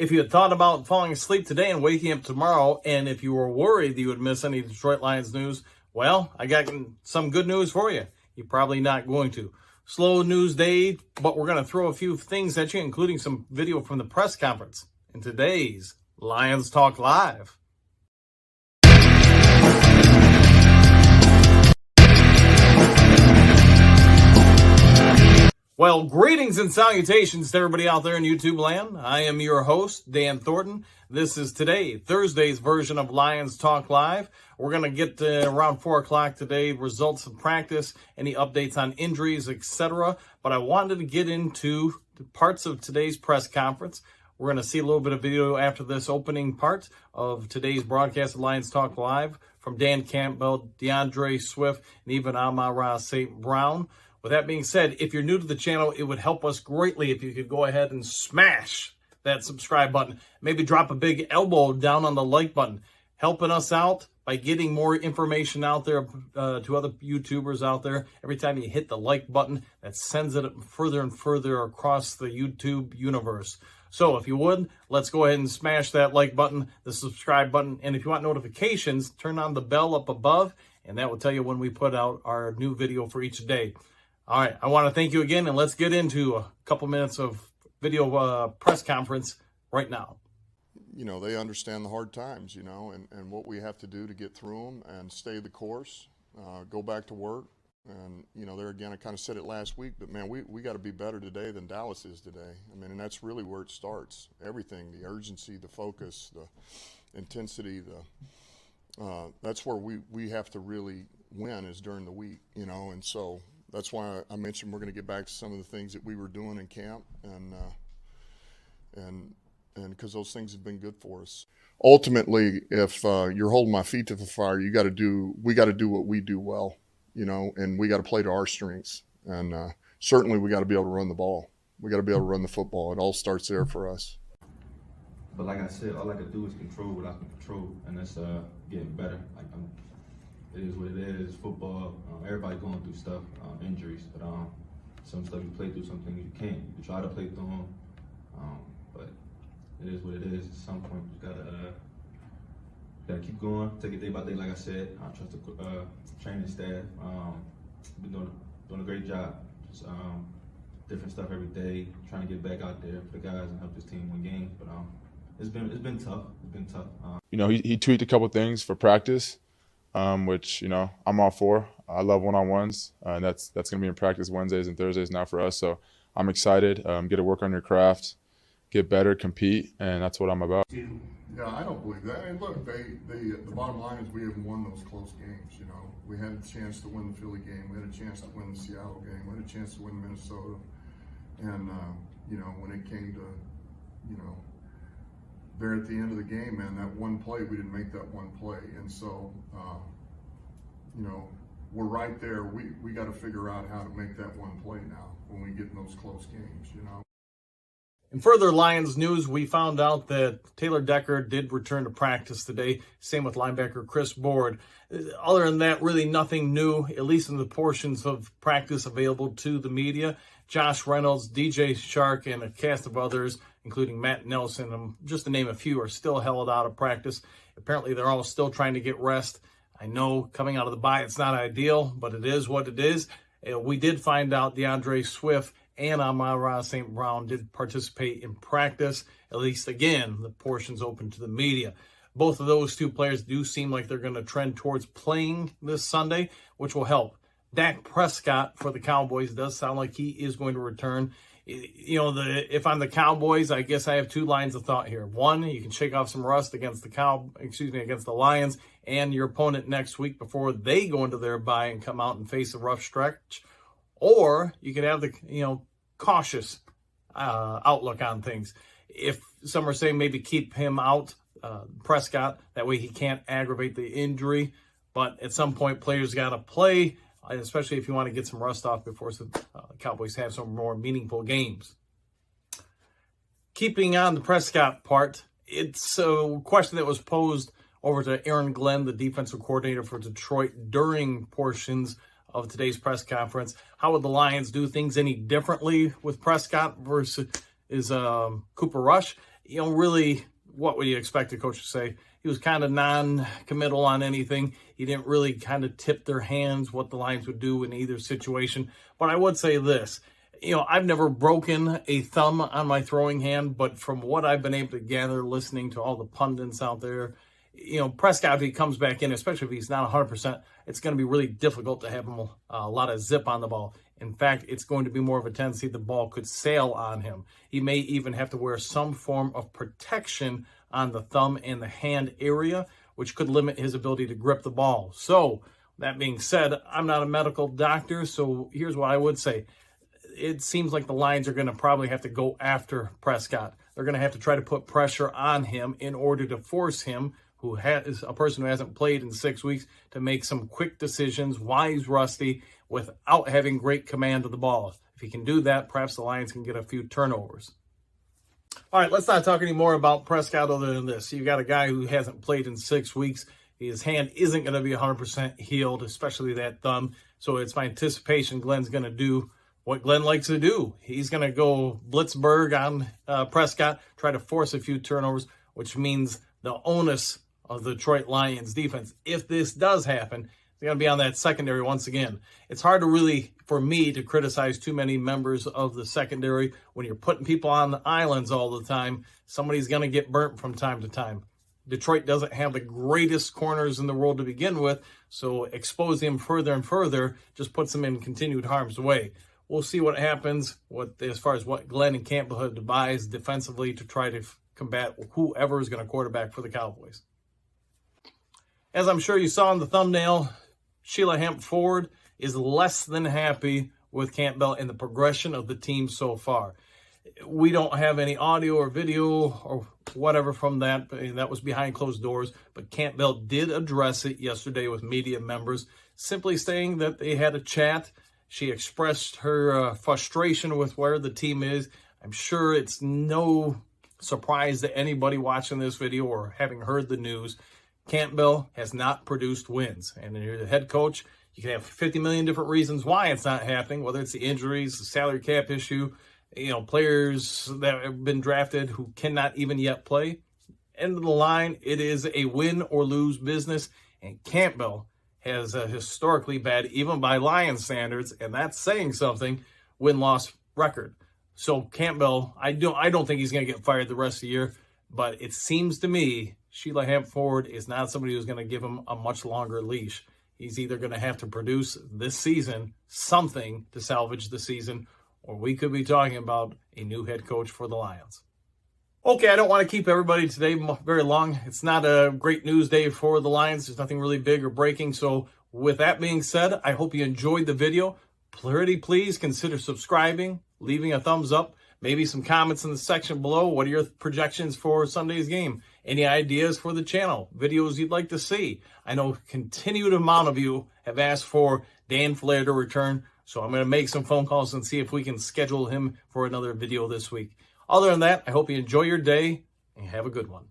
If you had thought about falling asleep today and waking up tomorrow, and if you were worried that you would miss any Detroit Lions news, well, I got some good news for you. You're probably not going to. Slow news day, but we're going to throw a few things at you, including some video from the press conference in today's Lions Talk Live. Well, greetings and salutations to everybody out there in YouTube land. I am your host, Dan Thornton. This is today, Thursday's version of Lions Talk Live. We're going to get to around 4 o'clock today, results of practice, any updates on injuries, etc. But I wanted to get into the parts of today's press conference. We're going to see a little bit of video after this opening part of today's broadcast of Lions Talk Live from Dan Campbell, DeAndre Swift, and even Amon-Ra St. Brown. With that being said, if you're new to the channel, it would help us greatly if you could go ahead and smash that subscribe button. Maybe drop a big elbow down on the like button, helping us out by getting more information out there to other YouTubers out there. Every time you hit the like button, that sends it further and further across the YouTube universe. So if you would, let's go ahead and smash that like button, the subscribe button, and if you want notifications, turn on the bell up above, and that will tell you when we put out our new video for each day. All right, I want to thank you again, and let's get into a couple minutes of video press conference right now. You know, they understand the hard times, you know, and what we have to do to get through them and stay the course, go back to work. And, you know, there again, I kind of said it last week, but, man, we got to be better today than Dallas is today. I mean, and that's really where it starts. Everything, the urgency, the focus, the intensity, that's where we have to really win is during the week, you know, and so that's why I mentioned we're going to get back to some of the things that we were doing in camp, and because those things have been good for us. Ultimately, if you're holding my feet to the fire, we got to do what we do well, you know, and we got to play to our strengths. And certainly, we got to be able to run the ball. We got to be able to run the football. It all starts there for us. But like I said, all I can do is control what I can control, and that's getting better. It is what it is. Football, everybody going through stuff, injuries. But some stuff you play through, some things you can't. You try to play through them, but it is what it is. At some point, you gotta keep going, take it day by day. Like I said, I trust the training staff. Been doing a great job. Just different stuff every day, trying to get back out there for the guys and help this team win games. But it's been tough. It's been tough. You know, he tweaked a couple things for practice. Which, you know, I'm all for. I love one-on-ones, and that's going to be in practice Wednesdays and Thursdays now for us. So I'm excited. Get to work on your craft, get better, compete, and that's what I'm about. Yeah, I don't believe that. And look, the bottom line is we haven't won those close games. You know, we had a chance to win the Philly game, we had a chance to win the Seattle game, we had a chance to win Minnesota, and you know, when it came to, you know, there at the end of the game, man, that one play, we didn't make that one play. And so, you know, we're right there. We got to figure out how to make that one play now when we get in those close games, you know. In further Lions news, we found out that Taylor Decker did return to practice today. Same with linebacker Chris Board. Other than that, really nothing new, at least in the portions of practice available to the media. Josh Reynolds, DJ Shark, and a cast of others, including Matt Nelson, just to name a few, are still held out of practice. Apparently, they're all still trying to get rest. I know coming out of the bye, it's not ideal, but it is what it is. We did find out DeAndre Swift and Amon-Ra St. Brown did participate in practice. At least, again, the portions open to the media. Both of those two players do seem like they're going to trend towards playing this Sunday, which will help. Dak Prescott for the Cowboys does sound like he is going to return. You know, if I'm the Cowboys, I guess I have two lines of thought here. One, you can shake off some rust against against the Lions and your opponent next week before they go into their bye and come out and face a rough stretch. Or you could have the, you know, cautious outlook on things. If some are saying maybe keep him out, Prescott, that way he can't aggravate the injury. But at some point, players got to play, especially if you want to get some rust off before the Cowboys have some more meaningful games. Keeping on the Prescott part, it's a question that was posed over to Aaron Glenn, the defensive coordinator for Detroit, during portions of today's press conference. How would the Lions do things any differently with Prescott versus Cooper Rush? really, what would you expect a coach to say? He was kind of non-committal on anything. He didn't really kind of tip their hands what the Lions would do in either situation. But I would say this. I've never broken a thumb on my throwing hand, but from what I've been able to gather listening to all the pundits out there, Prescott, if he comes back in, especially if he's not 100%, it's going to be really difficult to have him a lot of zip on the ball. In fact, it's going to be more of a tendency the ball could sail on him. He may even have to wear some form of protection on the thumb and the hand area, which could limit his ability to grip the ball. So, that being said, I'm not a medical doctor, so here's what I would say. It seems like the Lions are going to probably have to go after Prescott. They're going to have to try to put pressure on him in order to force him, who is a person who hasn't played in 6 weeks, to make some quick decisions while he's rusty without having great command of the ball. If he can do that, perhaps the Lions can get a few turnovers. All right, let's not talk anymore about Prescott other than this. You've got a guy who hasn't played in 6 weeks. His hand isn't going to be 100% healed, especially that thumb. So it's my anticipation Glenn's going to do what Glenn likes to do. He's going to go Blitzberg on Prescott, try to force a few turnovers, which means the onus of the Detroit Lions defense, if this does happen, is going to be on that secondary once again. It's hard to really, for me, to criticize too many members of the secondary. When you're putting people on the islands all the time, somebody's going to get burnt from time to time. Detroit doesn't have the greatest corners in the world to begin with, so exposing him further and further just puts them in continued harm's way. We'll see what happens as far as what Glenn and Campbell have devised defensively to try to combat whoever is going to quarterback for the Cowboys. As I'm sure you saw in the thumbnail, Sheila Hamp-Ford is less than happy with Campbell and the progression of the team so far. We don't have any audio or video or whatever from that. That was behind closed doors. But Campbell did address it yesterday with media members, simply saying that they had a chat. She expressed her frustration with where the team is. I'm sure it's no surprise to anybody watching this video or having heard the news. Campbell has not produced wins. And you're the head coach. You can have 50 million different reasons why it's not happening, whether it's the injuries, the salary cap issue, players that have been drafted who cannot even yet play. End of the line, it is a win or lose business. And Campbell has a historically bad, even by Lions standards, and that's saying something, win-loss record. So Campbell, I don't think he's going to get fired the rest of the year, but it seems to me Sheila Hamp-Ford is not somebody who's going to give him a much longer leash. He's either going to have to produce this season something to salvage the season, or we could be talking about a new head coach for the Lions. Okay, I don't want to keep everybody today very long. It's not a great news day for the Lions. There's nothing really big or breaking. So with that being said, I hope you enjoyed the video. Pretty please consider subscribing, leaving a thumbs up, maybe some comments in the section below. What are your projections for Sunday's game? Any ideas for the channel? Videos you'd like to see? I know continued amount of you have asked for Dan Flair to return. So I'm going to make some phone calls and see if we can schedule him for another video this week. Other than that, I hope you enjoy your day and have a good one.